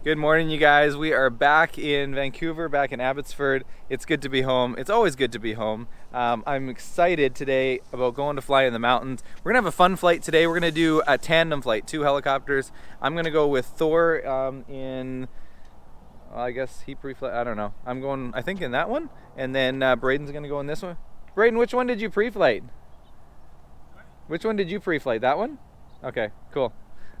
Good morning, you guys. We are back in Vancouver, back in Abbotsford. It's good to be home. It's always good to be home. I'm excited today about going to fly in the mountains. We're gonna have a fun flight today. We're gonna do a tandem flight, 2 helicopters. I'm gonna go with Thor well, I guess he pre-flight. I don't know. I'm going, I think, in that one, and then Braden's gonna go in this one. Braden, which one did you pre-flight? Which one did you pre-flight? That one? Okay, cool.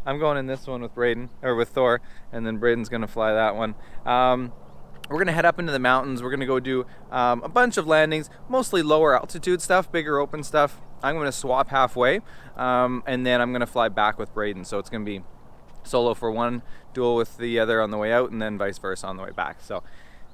I'm going in this one with Braden, or with Thor, and then Braden's gonna fly that one. We're gonna head up into the mountains. We're gonna go do a bunch of landings, mostly lower altitude stuff, bigger open stuff. I'm gonna swap halfway, and then I'm gonna fly back with Braden. So it's gonna be solo for one, dual with the other on the way out, and then vice versa on the way back. So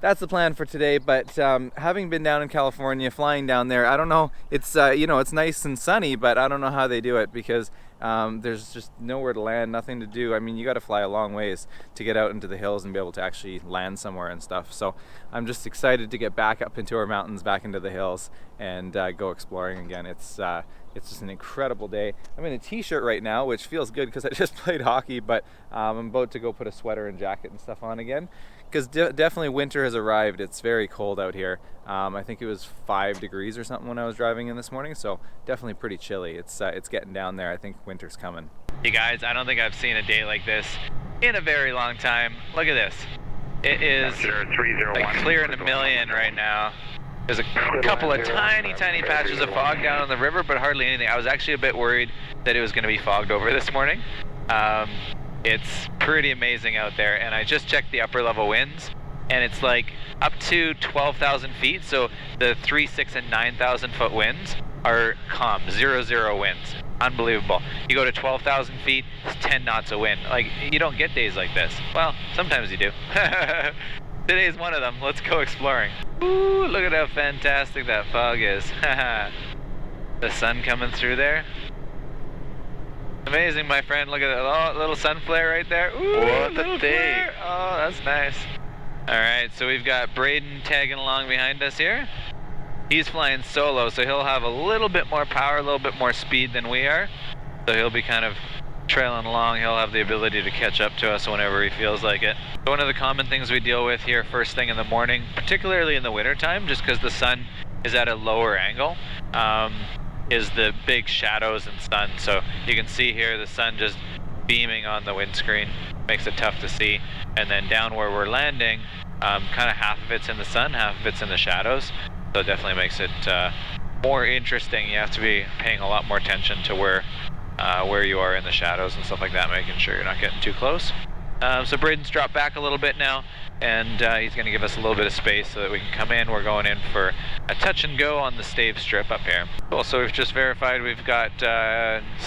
that's the plan for today. But having been down in California, flying down there, I don't know. It's it's nice and sunny, but I don't know how they do it because there's just nowhere to land, nothing to do. I mean, you got to fly a long ways to get out into the hills and be able to actually land somewhere and stuff. So I'm just excited to get back up into our mountains, back into the hills, and go exploring again. It's just an incredible day. I'm in a t-shirt right now, which feels good because I just played hockey, but I'm about to go put a sweater and jacket and stuff on again because definitely winter has arrived. It's very cold out here. I think it was 5 degrees or something when I was driving in this morning, so definitely pretty chilly. It's getting down there. I think winter's coming. You guys, I don't think I've seen a day like this in a very long time. Look at this. It is like clear in a million right now. There's a couple of tiny patches of fog down on the river, but hardly anything. I was actually a bit worried that it was going to be fogged over this morning. It's pretty amazing out there, and I just checked the upper level winds, and it's like up to 12,000 feet, so the 3, 6, and 9,000 foot winds are calm, 0 winds. Unbelievable. You go to 12,000 feet, it's 10 knots of wind. Like, you don't get days like this. Well, sometimes you do. Today's one of them. Let's go exploring. Ooh, look at how fantastic that fog is. The sun coming through there. Amazing, my friend. Look at that little sun flare right there. Ooh, what a day. Flare. Oh, that's nice. Alright, so we've got Braden tagging along behind us here. He's flying solo, so he'll have a little bit more power, a little bit more speed than we are. So he'll be kind of trailing along. He'll have the ability to catch up to us whenever he feels like it. One of the common things we deal with here first thing in the morning, particularly in the winter time, just because the sun is at a lower angle, is the big shadows and sun. So you can see here the sun just beaming on the windscreen, makes it tough to see. And then down where we're landing, kind of half of it's in the sun, half of it's in the shadows. So it definitely makes it more interesting. You have to be paying a lot more attention to where you are in the shadows and stuff like that, making sure you're not getting too close. So Braden's dropped back a little bit now, and he's going to give us a little bit of space so that we can come in. We're going in for a touch and go on the stave strip up here. Cool, so we've just verified we've got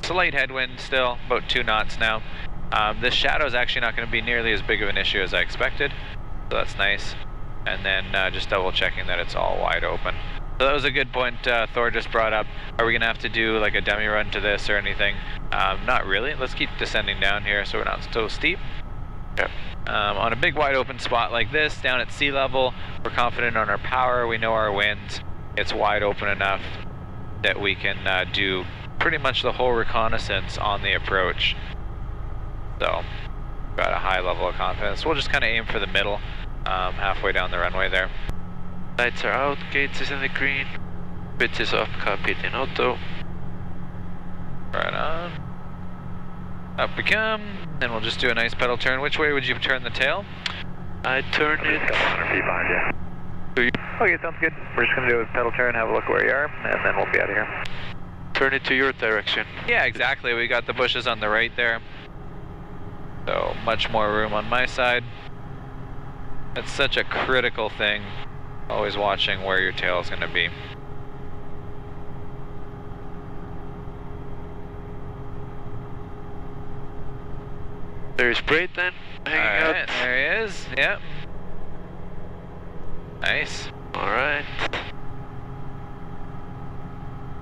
slight headwind still, about 2 knots now. This shadow is actually not going to be nearly as big of an issue as I expected, so that's nice. And then just double checking that it's all wide open. So that was a good point Thor just brought up. Are we going to have to do like a dummy run to this or anything? Not really. Let's keep descending down here so we're not so steep. Yep. On a big wide open spot like this, down at sea level, we're confident on our power, we know our winds. It's wide open enough that we can do pretty much the whole reconnaissance on the approach. So, got a high level of confidence. We'll just kind of aim for the middle, halfway down the runway there. Lights are out, gates is in the green, bits is off, copy in auto. Right on. Up we come, and we'll just do a nice pedal turn. Which way would you turn the tail? I turn it. Okay, sounds good. We're just going to do a pedal turn, have a look where you are, and then we'll be out of here. Turn it to your direction. Yeah, exactly. We got the bushes on the right there. So, much more room on my side. It's such a critical thing, always watching where your tail is going to be. There's Braden hanging out. There he is. Yep. Nice. Alright.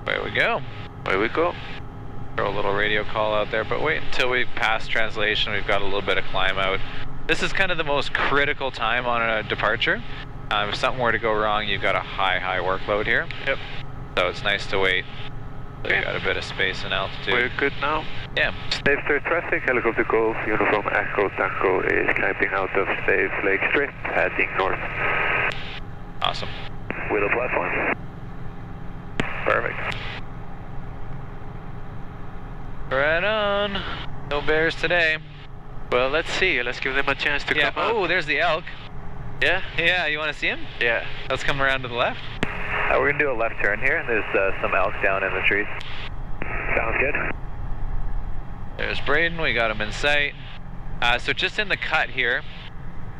Away we go. Away we go. Throw a little radio call out there, but wait until we pass translation. We've got a little bit of climb out. This is kind of the most critical time on a departure. If something were to go wrong, you've got a high workload here. Yep. So it's nice to wait So you got a bit of space and altitude. We're good now. Yeah. Save Sir Traffic, helicopter Golf, uniform Echo Tango is climbing out of Save Lake Strip, heading north. Awesome. With a platform. Perfect. Right on. No bears today. Well, let's see. Let's give them a chance to Yeah. come out. Oh, there's the elk. Yeah? Yeah, you want to see him? Yeah. Let's come around to the left. We're going to do a left turn here. There's some elk down in the trees. Sounds good. There's Braden. We got him in sight. So just in the cut here,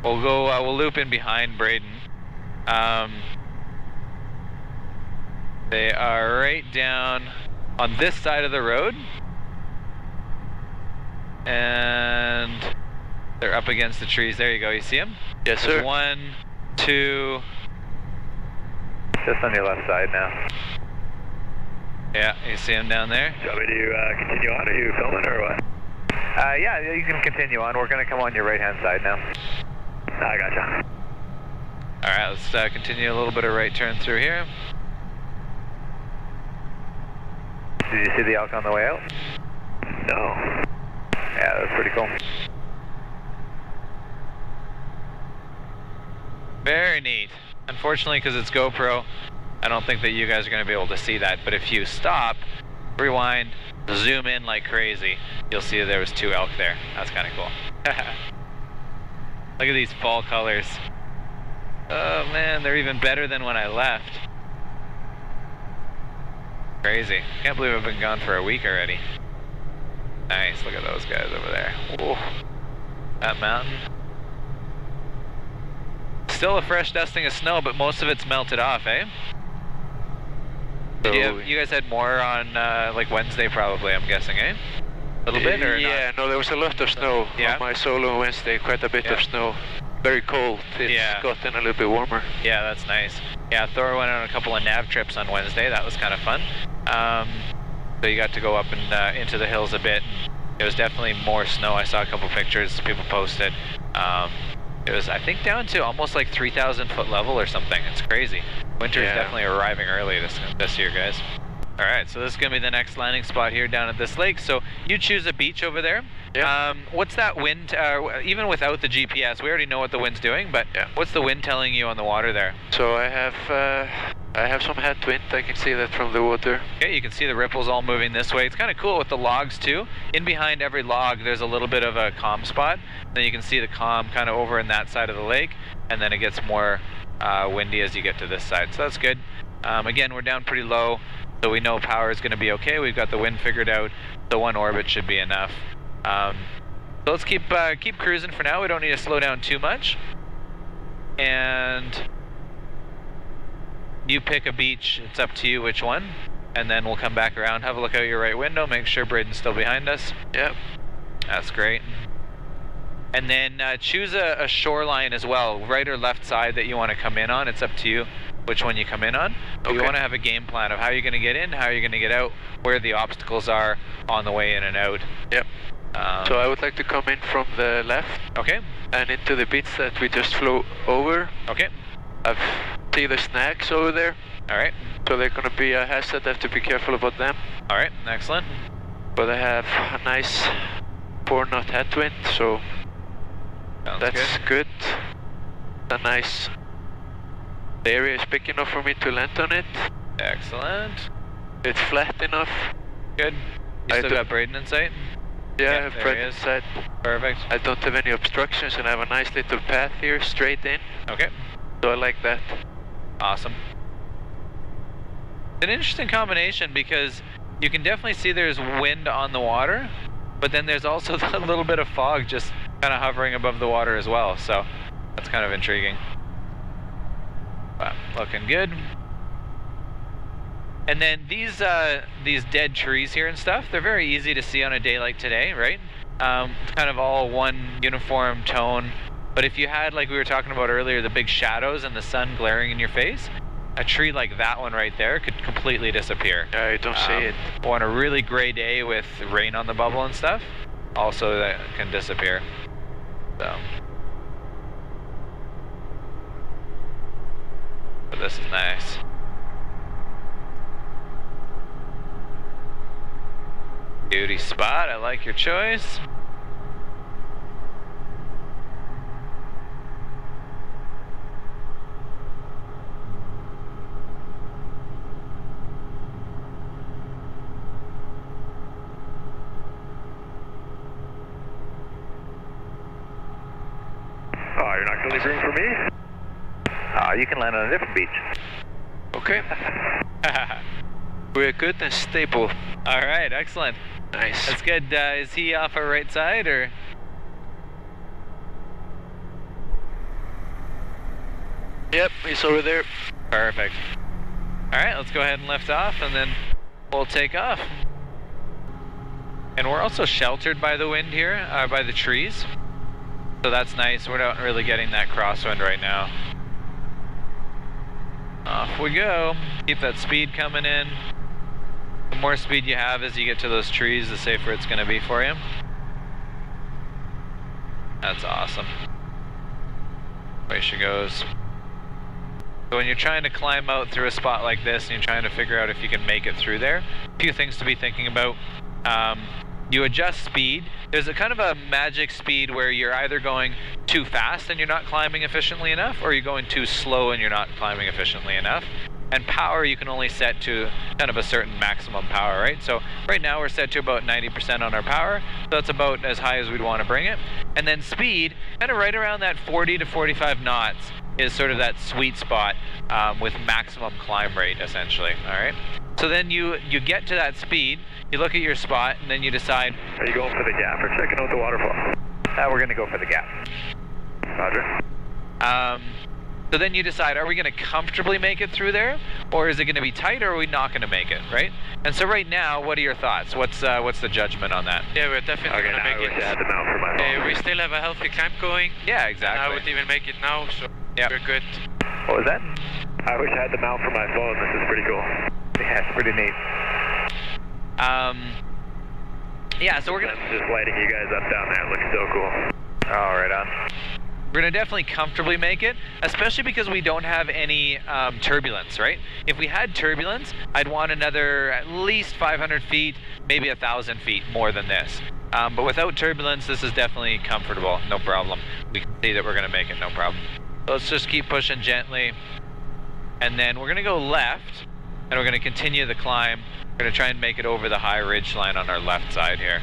we'll go. We'll loop in behind Braden. They are right down on this side of the road, and they're up against the trees. There you go. You see them? Yes, There's sir. 1, 2. Just on your left side now. Yeah, you see them down there. Do you want me to continue on? Are you filming or what? Yeah, you can continue on. We're going to come on your right-hand side now. I gotcha. All right, let's continue a little bit of right turn through here. Did you see the elk on the way out? No. Yeah, that's pretty cool. Very neat. Unfortunately, because it's GoPro, I don't think that you guys are going to be able to see that. But if you stop, rewind, zoom in like crazy, you'll see there was 2 elk there. That's kind of cool. Look at these fall colors. Oh man, they're even better than when I left. Crazy. Can't believe I've been gone for a week already. Nice, look at those guys over there. Whoa. That mountain. Still a fresh dusting of snow, but most of it's melted off, eh? Did you guys had more on like Wednesday probably, I'm guessing, eh? A little bit or yeah, not? no, there was a lot of snow Yeah? on my solo on Wednesday, quite a bit of snow. Very cold. It's gotten a little bit warmer. Yeah, that's nice. Yeah, Thor went on a couple of nav trips on Wednesday. That was kind of fun. So you got to go up and into the hills a bit. It was definitely more snow. I saw a couple pictures people posted. It was, I think, down to almost like 3,000 foot level or something. It's crazy. Winter is definitely arriving early this year, guys. All right, so this is going to be the next landing spot here down at this lake. So you choose a beach over there. Yeah. What's that wind, even without the GPS, we already know what the wind's doing, but what's the wind telling you on the water there? So I have some headwind. I can see that from the water. Okay, you can see the ripples all moving this way. It's kind of cool with the logs too. In behind every log, there's a little bit of a calm spot. Then you can see the calm kind of over in that side of the lake, and then it gets more windy as you get to this side. So that's good. Again, we're down pretty low, so we know power is going to be okay. We've got the wind figured out. The 1 orbit should be enough. So let's keep cruising for now. We don't need to slow down too much. And you pick a beach. It's up to you which one. And then we'll come back around, have a look out your right window, make sure Braden's still behind us. Yep. That's great. And then choose a shoreline as well, right or left side that you want to come in on. It's up to you which one you come in on. Okay. You want to have a game plan of how you're going to get in, how you're going to get out, where the obstacles are on the way in and out. Yep. So I would like to come in from the left. Okay. And into the beach that we just flew over. Okay. I see the snacks over there. All right. So they're going to be a hazard. I have to be careful about them. All right. Excellent. But I have a nice 4-knot headwind, so that's good. A nice. The area is big enough for me to land on it. Excellent. It's flat enough. Good. You still got Braden in sight? Yeah, I have Braden in sight. Perfect. I don't have any obstructions and I have a nice little path here straight in. Okay. So I like that. Awesome. It's an interesting combination because you can definitely see there's wind on the water, but then there's also a little bit of fog just kind of hovering above the water as well. So that's kind of intriguing. But looking good. And then these dead trees here and stuff, they're very easy to see on a day like today, right? It's kind of all one uniform tone. But if you had, like we were talking about earlier, the big shadows and the sun glaring in your face, a tree like that one right there could completely disappear. I don't see it. On a really gray day with rain on the bubble and stuff, also that can disappear. So. But this is nice. Beauty spot, I like your choice. Oh, you're not going to leave room for me? You can land on a different beach. Okay. We're good and stable. All right, excellent. Nice. That's good. Is he off our right side or? Yep, he's over there. Perfect. All right, let's go ahead and lift off and then we'll take off. And we're also sheltered by the wind here, by the trees. So that's nice. We're not really getting that crosswind right now. Off we go. Keep that speed coming in. The more speed you have as you get to those trees, the safer it's going to be for you. That's awesome. Away she goes. So when you're trying to climb out through a spot like this and you're trying to figure out if you can make it through there, a few things to be thinking about. You adjust speed. There's a kind of a magic speed where you're either going too fast and you're not climbing efficiently enough, or you're going too slow and you're not climbing efficiently enough. And power you can only set to kind of a certain maximum power, right? So right now we're set to about 90% on our power, so that's about as high as we'd want to bring it. And then speed, kind of right around that 40 to 45 knots is sort of that sweet spot with maximum climb rate, essentially, all right? So then you get to that speed, you look at your spot, and then you decide... Are you going for the gap or checking out the waterfall? We're going to go for the gap. Roger. So then you decide, are we going to comfortably make it through there? Or is it going to be tight, or are we not going to make it, right? And so right now, what are your thoughts? What's the judgment on that? Yeah, we're definitely going to make it. I had the mount for my phone. We still have a healthy climb going. Yeah, exactly. And I would even make it now, so yep. we're good. What was that? I wish I had the mount for my phone. This is pretty cool. Yeah, it's pretty neat. Yeah, so we're going to... Just lighting you guys up down there. It looks so cool. Oh, right on. We're going to definitely comfortably make it, especially because we don't have any turbulence, right? If we had turbulence, I'd want another at least 500 feet, maybe 1,000 feet more than this. But without turbulence, this is definitely comfortable, no problem. We can see that we're going to make it, no problem. So let's just keep pushing gently. And then we're going to go left, and we're going to continue the climb. We're going to try and make it over the high ridge line on our left side here.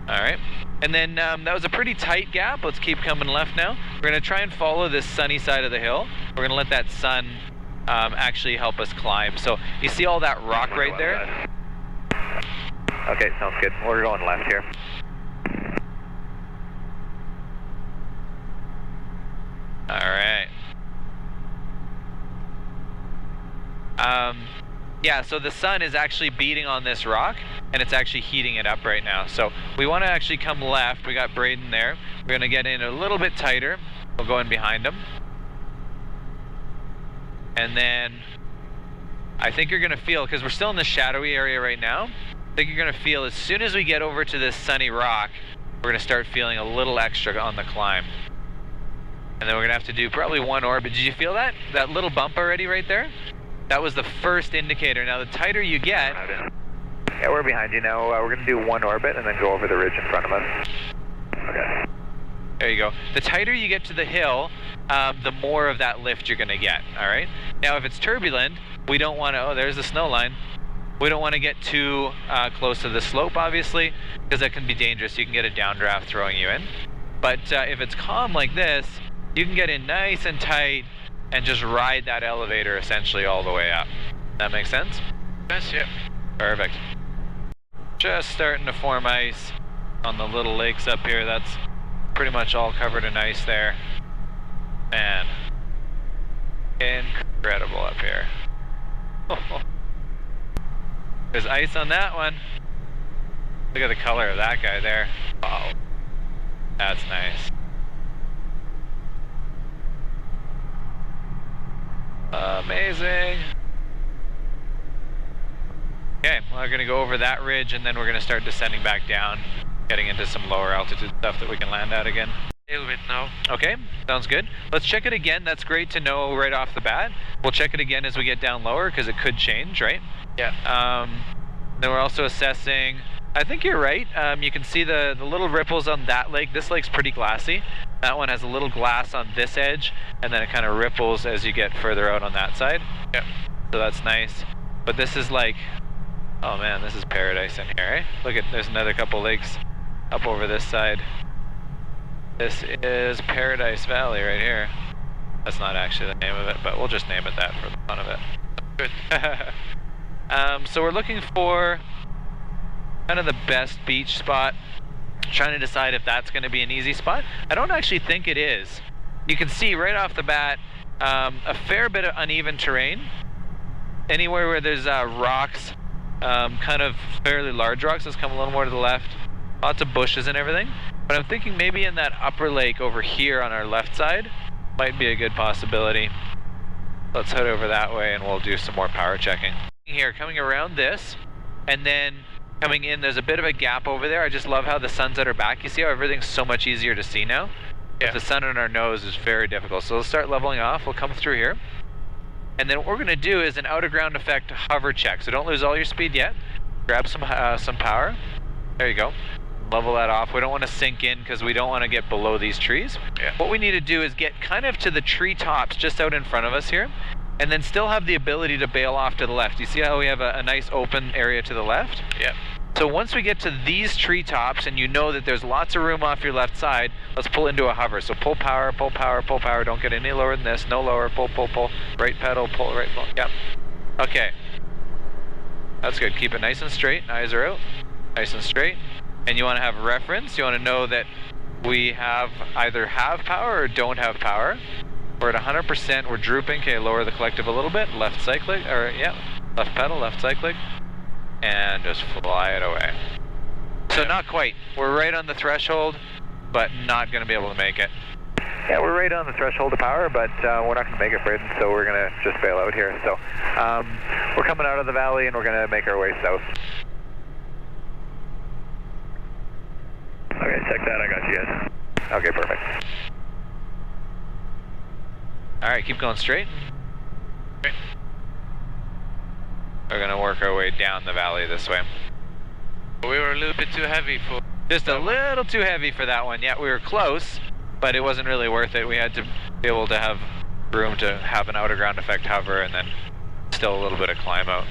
All right. And then that was a pretty tight gap. Let's keep coming left now. We're going to try and follow this sunny side of the hill. We're going to let that sun actually help us climb. So you see all that rock right there? Okay, sounds good. We're going left here. All right. Yeah, so the sun is actually beating on this rock, and it's actually heating it up right now. So we want to actually come left. We got Braden there. We're going to get in a little bit tighter. We'll go in behind him. And then I think you're going to feel, because we're still in the shadowy area right now, I think you're going to feel as soon as we get over to this sunny rock, we're going to start feeling a little extra on the climb. And then we're going to have to do probably one orbit. Did you feel that? That little bump already right there? That was the first indicator. Now, the tighter you get... Yeah, we're behind you now. We're going to do one orbit and then go over the ridge in front of us. Okay. There you go. The tighter you get to the hill, the more of that lift you're going to get, all right? Now, if it's turbulent, we don't want to... Oh, there's the snow line. We don't want to get too close to the slope, obviously, because that can be dangerous. You can get a downdraft throwing you in. But if it's calm like this, you can get in nice and tight and just ride that elevator essentially all the way up. That makes sense? Yes, yeah. Perfect. Just starting to form ice on the little lakes up here. That's pretty much all covered in ice there. Man, incredible up here. There's ice on that one. Look at the color of that guy there. Oh, that's nice. Amazing. Okay, well, we're going to go over that ridge and then we're going to start descending back down, getting into some lower altitude stuff that we can land at again. A little bit now. Okay, sounds good. Let's check it again. That's great to know right off the bat. We'll check it again as we get down lower because it could change, right? Yeah. Then we're also assessing I think you're right. You can see the little ripples on that lake. This lake's pretty glassy. That one has a little glass on this edge, and then it kind of ripples as you get further out on that side. Yep. So that's nice. But this is like, oh man, this is paradise in here, eh? Look at, there's another couple lakes up over this side. This is Paradise Valley right here. That's not actually the name of it, but we'll just name it that for the fun of it. Good. So we're looking for kind of the best beach spot. Trying to decide if that's going to be an easy spot. I don't actually think it is. You can see right off the bat a fair bit of uneven terrain. Anywhere where there's rocks, kind of fairly large rocks, let's come a little more to the left. Lots of bushes and everything. But I'm thinking maybe in that upper lake over here on our left side might be a good possibility. Let's head over that way and we'll do some more power checking. Here, coming around this, and then coming in, there's a bit of a gap over there. I just love how the sun's at our back. You see how everything's so much easier to see now? Yeah. With the sun on our nose is very difficult. So let's start leveling off. We'll come through here. And then what we're going to do is an out-of-ground effect hover check. So don't lose all your speed yet. Grab some power. There you go. Level that off. We don't want to sink in because we don't want to get below these trees. Yeah. What we need to do is get kind of to the tree tops just out in front of us here, and then still have the ability to bail off to the left. You see how we have a nice open area to the left? Yeah. So once we get to these tree tops and you know that there's lots of room off your left side, let's pull into a hover. So pull power, pull power, pull power. Don't get any lower than this. No lower. Pull, pull, pull. Right pedal, pull, right pedal. Yep. Okay. That's good. Keep it nice and straight. Eyes are out. Nice and straight. And you want to have reference. You want to know that we either have power or don't have power. We're at 100%. We're drooping. Okay, lower the collective a little bit. Left cyclic. Or, yeah. Left pedal, left cyclic. And just fly it away. So not quite. We're right on the threshold, but not going to be able to make it. Yeah, we're right on the threshold of power, but we're not going to make it, Braden, so we're going to just bail out here. So we're coming out of the valley and we're going to make our way south. Okay, check that. I got you guys. Okay, perfect. All right, keep going straight. Okay. We're going to work our way down the valley this way. We were a little bit too heavy for... Just a little too heavy for that one. Yeah, we were close, but it wasn't really worth it. We had to be able to have room to have an out-of-ground effect hover and then still a little bit of climb out.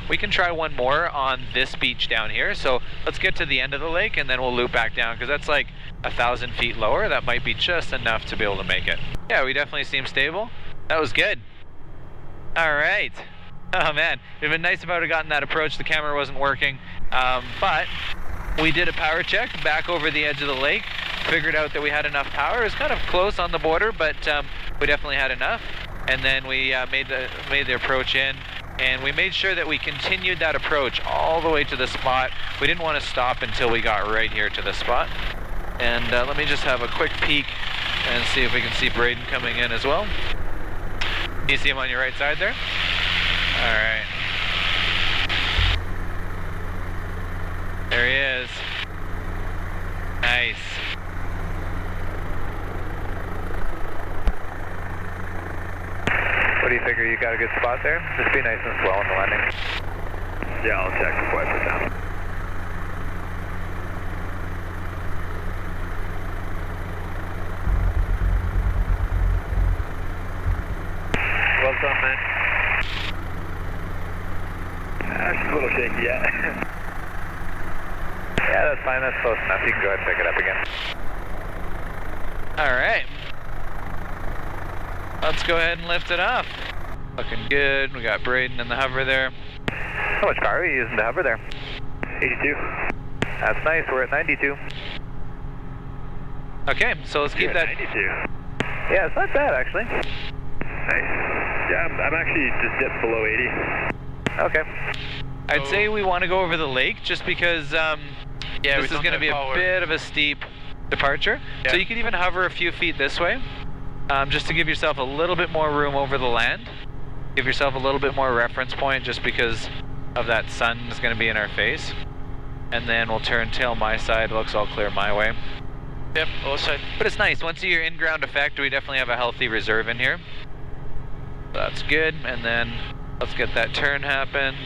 We can try one more on this beach down here. So let's get to the end of the lake and then we'll loop back down because that's like 1,000 feet lower. That might be just enough to be able to make it. Yeah, we definitely seem stable. That was good. All right. Oh man, it'd been nice if I would have gotten that approach. The camera wasn't working, but we did a power check back over the edge of the lake. Figured out that we had enough power. It was kind of close on the border, but we definitely had enough. And then we made the approach in, and we made sure that we continued that approach all the way to the spot. We didn't want to stop until we got right here to the spot. And let me just have a quick peek and see if we can see Braden coming in as well. You see him on your right side there? All right. There he is. Nice. What do you figure? You got a good spot there? Just be nice and slow on the landing. Yeah, I'll check before I put down. Well done, man. It's a little shaky, yeah. Yeah, that's fine. That's close enough. You can go ahead and pick it up again. All right. Let's go ahead and lift it off. Looking good. We got Braden in the hover there. How much power are you using to hover there? 82. That's nice. We're at 92. Okay, so let's keep that. 92. Yeah, it's not bad actually. Nice. Yeah, I'm actually just dipped below 80. Okay. I'd say we want to go over the lake just because Yeah, this is going to be a bit of a steep departure. Yeah. So you could even hover a few feet this way, just to give yourself a little bit more room over the land. Give yourself a little bit more reference point just because of that sun is going to be in our face. And then we'll turn tail my side. It looks all clear my way. Yep, all side. But it's nice. Once you're in ground effect, we definitely have a healthy reserve in here. That's good. And then let's get that turn happened.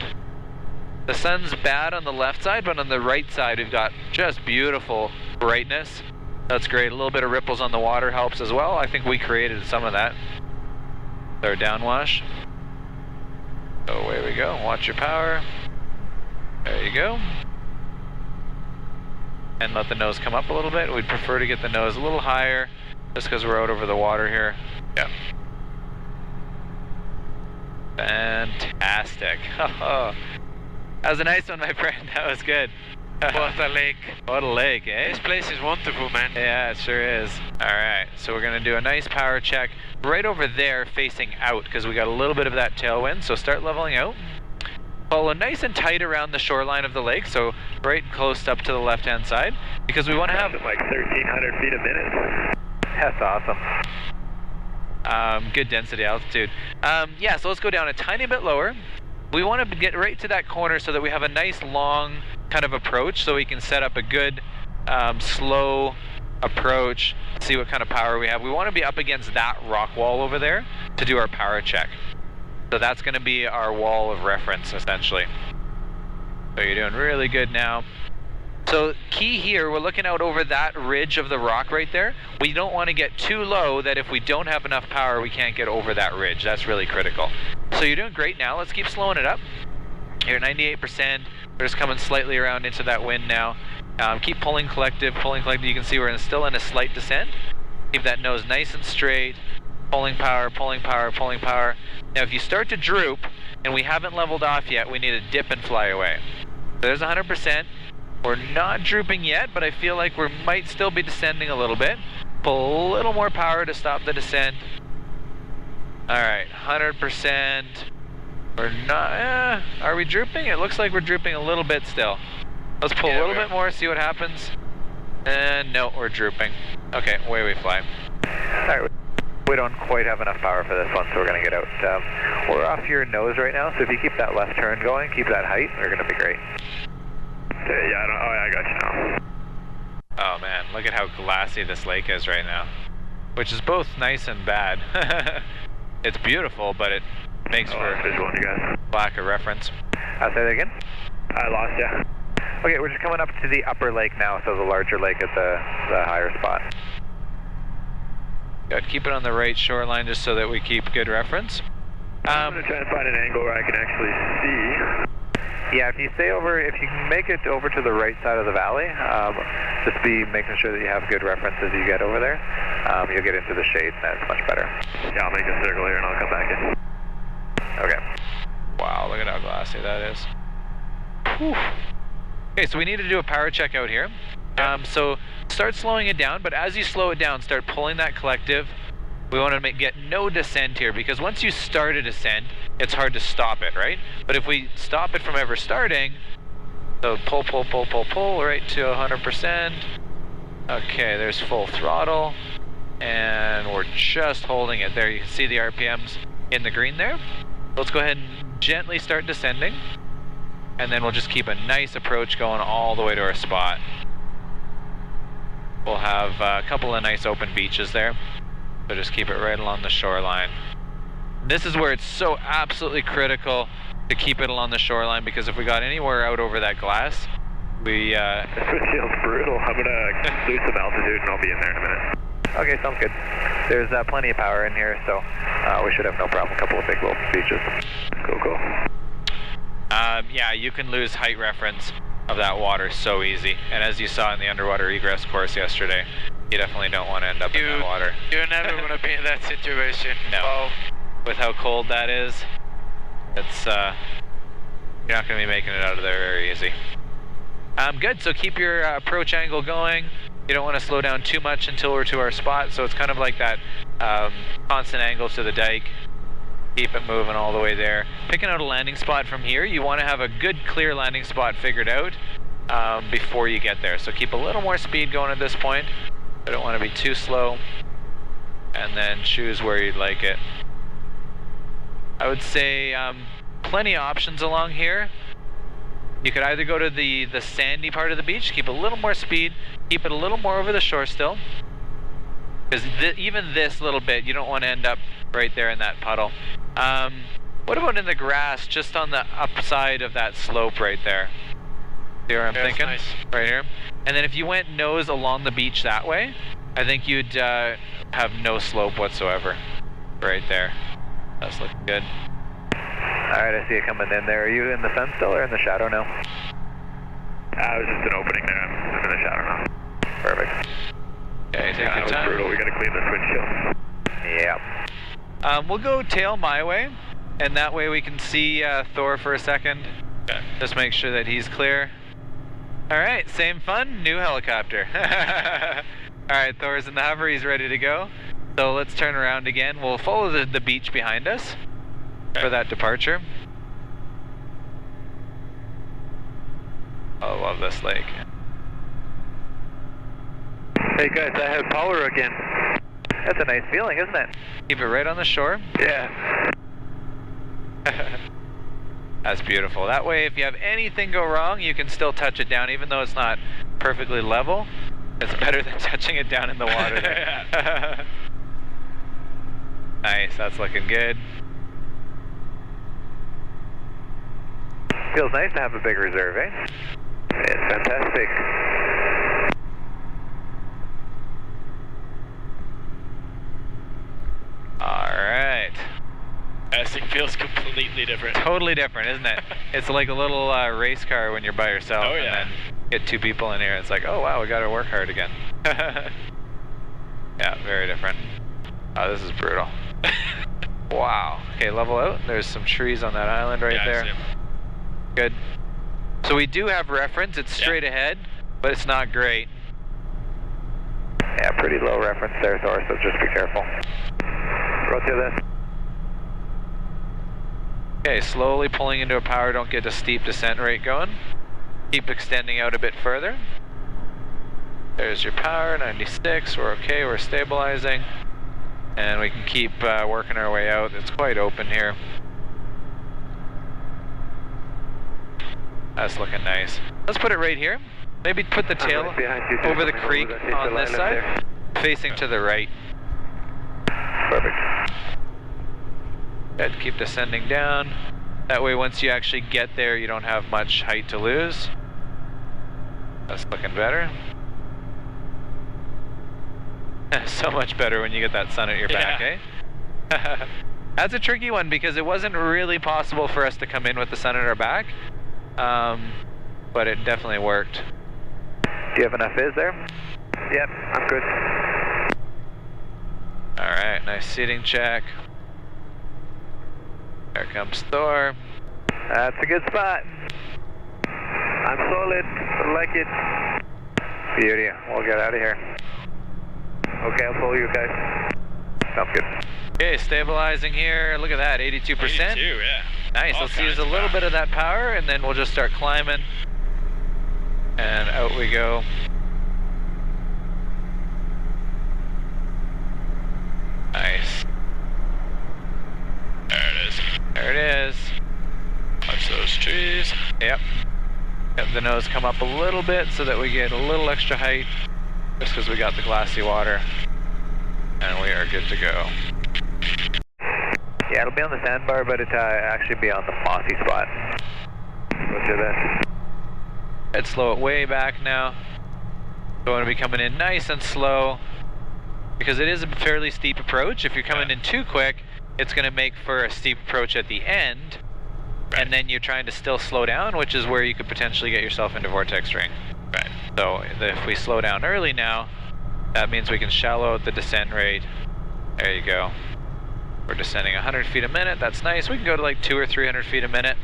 The sun's bad on the left side, but on the right side we've got just beautiful brightness. That's great. A little bit of ripples on the water helps as well. I think we created some of that. Our downwash. So away we go. Watch your power. There you go. And let the nose come up a little bit. We'd prefer to get the nose a little higher just because we're out over the water here. Yeah. Fantastic. That was a nice one, my friend. That was good. What a lake. What a lake, eh? This place is wonderful, man. Yeah, it sure is. Alright, so we're going to do a nice power check right over there facing out because we got a little bit of that tailwind. So start leveling out. Follow nice and tight around the shoreline of the lake, so right close up to the left-hand side because we want to have... like 1,300 feet a minute. That's awesome. Good density altitude. Yeah, so let's go down a tiny bit lower. We want to get right to that corner so that we have a nice long kind of approach so we can set up a good slow approach, see what kind of power we have. We want to be up against that rock wall over there to do our power check. So that's going to be our wall of reference essentially. So you're doing really good now. So key here, we're looking out over that ridge of the rock right there. We don't want to get too low that if we don't have enough power, we can't get over that ridge. That's really critical. So you're doing great now. Let's keep slowing it up. You're at 98%. We're just coming slightly around into that wind now. Keep pulling collective, pulling collective. You can see we're still in a slight descent. Keep that nose nice and straight. Pulling power, pulling power, pulling power. Now if you start to droop and we haven't leveled off yet, we need to dip and fly away. So there's 100%. We're not drooping yet, but I feel like we might still be descending a little bit. Pull a little more power to stop the descent. Alright, 100%. We're not... are we drooping? It looks like we're drooping a little bit still. Let's pull a little bit more, see what happens. And no, we're drooping. Okay, away we fly. Alright, we don't quite have enough power for this one, so we're going to get out. We're off your nose right now, so if you keep that left turn going, keep that height, we're going to be great. I got you now. Oh man, look at how glassy this lake is right now. Which is both nice and bad. It's beautiful, but it makes for lack of reference. I'll say that again. I lost you. Okay, we're just coming up to the upper lake now, so the larger lake at the higher spot. Good, keep it on the right shoreline just so that we keep good reference. I'm going to try and find an angle where I can actually see. Yeah, if you stay over, if you can make it over to the right side of the valley, just be making sure that you have good reference as you get over there. You'll get into the shade, and that's much better. Yeah, I'll make a circle here and I'll come back in. Okay. Wow, look at how glassy that is. Whew. Okay, so we need to do a power check out here. So start slowing it down, but as you slow it down, start pulling that collective. We want to get no descent here because once you start a descent, it's hard to stop it, right? But if we stop it from ever starting, so pull, pull, pull, pull, pull, right to 100%. Okay, there's full throttle, and we're just holding it there. You can see the RPMs in the green there. Let's go ahead and gently start descending, and then we'll just keep a nice approach going all the way to our spot. We'll have a couple of nice open beaches there. So just keep it right along the shoreline. This is where it's so absolutely critical to keep it along the shoreline because if we got anywhere out over that glass, we... This feels brutal. I'm going to lose some altitude and I'll be in there in a minute. Okay, sounds good. There's plenty of power in here, so we should have no problem. A couple of big little beaches. Cool. Yeah, you can lose height reference of that water so easy. And as you saw in the underwater egress course yesterday, you definitely don't want to end up in that water. You're never going to be in that situation. No. Oh. With how cold that is, it's you're not going to be making it out of there very easy. Good, so keep your approach angle going. You don't want to slow down too much until we're to our spot, so it's kind of like that constant angle to the dike. Keep it moving all the way there. Picking out a landing spot from here, you want to have a good clear landing spot figured out before you get there. So keep a little more speed going at this point. I don't want to be too slow. And then choose where you'd like it. I would say plenty of options along here. You could either go to the sandy part of the beach, keep a little more speed, keep it a little more over the shore still. Because even this little bit, you don't want to end up right there in that puddle. What about in the grass, just on the upside of that slope right there? See where I'm thinking? Nice. Right here. And then if you went nose along the beach that way, I think you'd have no slope whatsoever. Right there. That's looking good. Alright, I see it coming in there. Are you in the sun still or in the shadow now? I was just an opening there. I'm just in the shadow now. Perfect. Okay, take your That was time. brutal. We gotta clean this windshield. Yeah. We'll go tail my way, and that way we can see Thor for a second. Okay. Just make sure that he's clear. Alright, same fun, new helicopter. Alright, Thor's in the hover, he's ready to go. So let's turn around again. We'll follow the beach behind us for that departure. I love this lake. Hey guys, I have power again. That's a nice feeling, isn't it? Keep it right on the shore. Yeah. That's beautiful. That way, if you have anything go wrong, you can still touch it down, even though it's not perfectly level. It's better than touching it down in the water there. Nice, that's looking good. Feels nice to have a big reserve, eh? It's fantastic. Alright. This thing feels completely different. Totally different, isn't it? It's like a little race car when you're by yourself. Oh, yeah. And then get two people in here. It's like, oh wow, we gotta work hard again. Yeah, very different. Oh, this is brutal. Wow. Okay, level out. There's some trees on that island right Yeah, I there. see 'em. Good. So we do have reference. It's straight ahead, but it's not great. Yeah, pretty low reference there, Thor, so just be careful. Rotate this. Okay, slowly pulling into a power. Don't get a steep descent rate going. Keep extending out a bit further. There's your power, 96. We're okay. We're stabilizing. And we can keep working our way out. It's quite open here. That's looking nice. Let's put it right here. Maybe put the tail right behind you, too. over the Coming creek over the on this island side, facing to the right. Perfect. Good. Keep descending down. That way, once you actually get there, you don't have much height to lose. That's looking better. So much better when you get that sun at your back, eh? That's a tricky one because it wasn't really possible for us to come in with the sun at our back. But it definitely worked. Do you have enough fizz there? Yep, I'm good. Alright, nice seating check. There comes Thor. That's a good spot. I'm solid. I like it. Beauty. We'll get out of here. Okay, I'll follow you guys. Sounds good. Okay, stabilizing here. Look at that, 82%. 82, yeah. Nice, All let's kinds use a of little power. bit of that power and then we'll just start climbing. And out we go. Nice. There it is. There it is. Watch those trees. Yep. Have the nose come up a little bit so that we get a little extra height. Just because we got the glassy water. And we are good to go. Yeah, it'll be on the sandbar, but it'll actually be on the mossy spot. Go through this. Let's slow it way back now. So I'm going to be coming in nice and slow. Because it is a fairly steep approach. If you're coming in too quick, it's going to make for a steep approach at the end. Right. And then you're trying to still slow down, which is where you could potentially get yourself into vortex ring. Right. So if we slow down early now, that means we can shallow out the descent rate. There you go. We're descending 100 feet a minute. That's nice. We can go to like 200 or 300 feet a minute.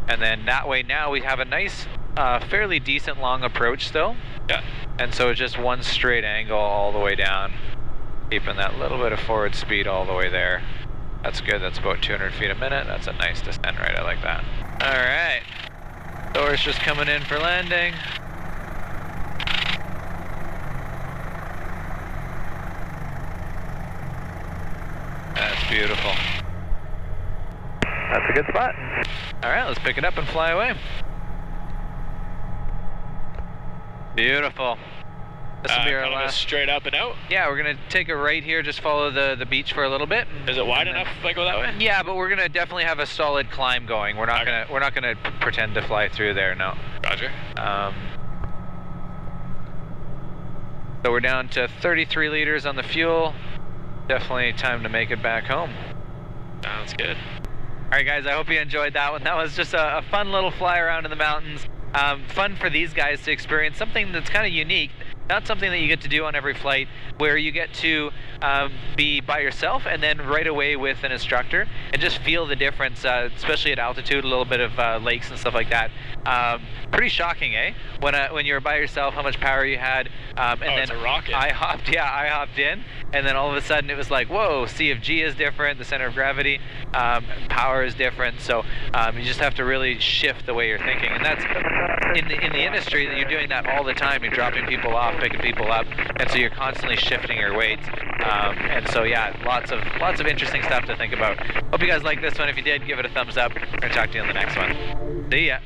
And then that way now we have a nice, fairly decent long approach still. Yeah. And so it's just one straight angle all the way down, keeping that little bit of forward speed all the way there. That's good. That's about 200 feet a minute. That's a nice descent rate. I like that. All right. Thor's just coming in for landing. That's beautiful. That's a good spot. All right, let's pick it up and fly away. Beautiful. This will be our kind of a last. straight up and out. Yeah, we're gonna take a right here, just follow the beach for a little bit. Is it wide enough if I go that way? Yeah, but we're gonna definitely have a solid climb going. We're not gonna pretend to fly through there. No. Roger. So we're down to 33 liters on the fuel. Definitely time to make it back home. Sounds good. All right, guys, I hope you enjoyed that one. That was just a fun little fly around in the mountains. Fun for these guys to experience something that's kind of unique. Not something that you get to do on every flight, where you get to be by yourself and then right away with an instructor and just feel the difference, especially at altitude, a little bit of lakes and stuff like that. Pretty shocking, eh? When you were by yourself, how much power you had. And then it's a rocket. I hopped in, and then all of a sudden it was like, whoa, C of G is different, the center of gravity, power is different. So you just have to really shift the way you're thinking, and that's in the industry that you're doing that all the time. You're dropping people off, picking people up, and so you're constantly shifting your weights. And so yeah, lots of interesting stuff to think about. Hope you guys like this one. If you did, give it a thumbs up. We're gonna talk to you on the next one. See ya.